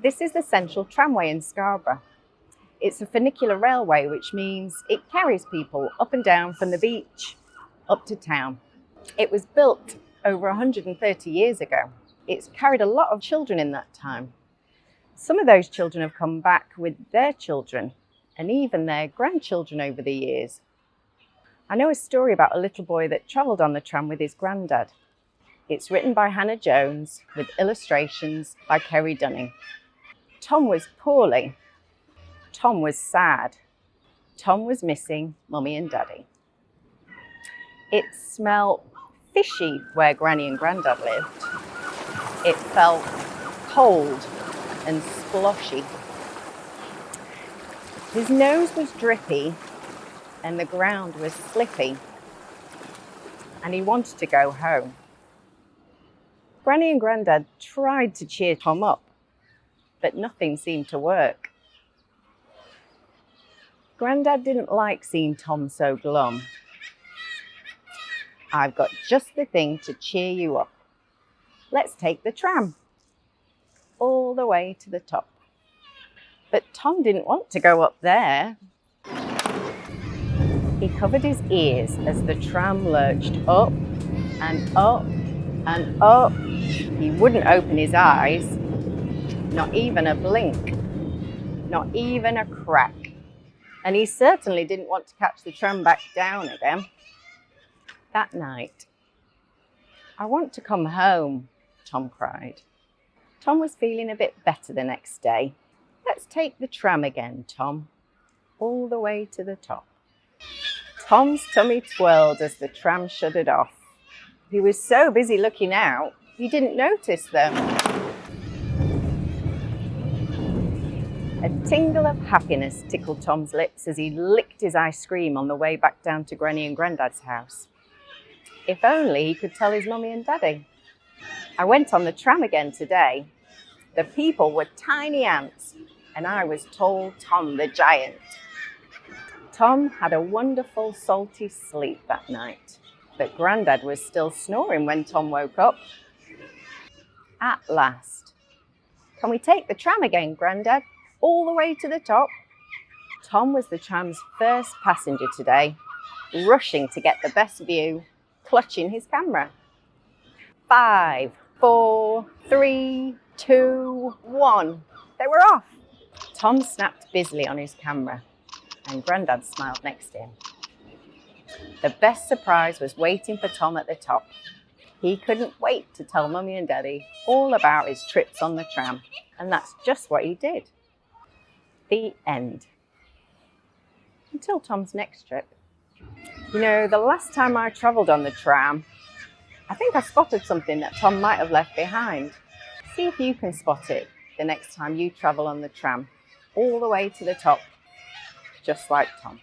This is the Central Tramway in Scarborough. It's a funicular railway, which means it carries people up and down from the beach up to town. It was built over 130 years ago. It's carried a lot of children in that time. Some of those children have come back with their children and even their grandchildren over the years. I know a story about a little boy that travelled on the tram with his granddad. It's written by Hannah Jones with illustrations by Kerry Dunning. Tom was poorly. Tom was sad. Tom was missing Mummy and Daddy. It smelled fishy where Granny and Grandad lived. It felt cold and sploshy. His nose was drippy and the ground was slippy, and he wanted to go home. Granny and Grandad tried to cheer Tom up, but nothing seemed to work. Grandad didn't like seeing Tom so glum. "I've got just the thing to cheer you up. Let's take the tram all the way to the top." But Tom didn't want to go up there. He covered his ears as the tram lurched up and up and up. He wouldn't open his eyes, not even a blink, not even a crack. And he certainly didn't want to catch the tram back down again. That night, "I want to come home," Tom cried. Tom was feeling a bit better the next day. "Let's take the tram again, Tom, all the way to the top." Tom's tummy twirled as the tram shuddered off. He was so busy looking out, he didn't notice them. A tingle of happiness tickled Tom's lips as he licked his ice cream on the way back down to Granny and Grandad's house. If only he could tell his Mummy and Daddy. "I went on the tram again today. The people were tiny ants, and I was tall Tom the giant." Tom had a wonderful salty sleep that night, but Grandad was still snoring when Tom woke up. At last. "Can we take the tram again, Grandad? All the way to the top?" Tom was the tram's first passenger today, rushing to get the best view, clutching his camera. 5, 4, 3, 2, 1. They were off. Tom snapped busily on his camera, and Grandad smiled next to him. The best surprise was waiting for Tom at the top. He couldn't wait to tell Mummy and Daddy all about his trips on the tram, and that's just what he did. The end. Until Tom's next trip. You know, the last time I travelled on the tram, I think I spotted something that Tom might have left behind. See if you can spot it the next time you travel on the tram, all the way to the top, just like Tom.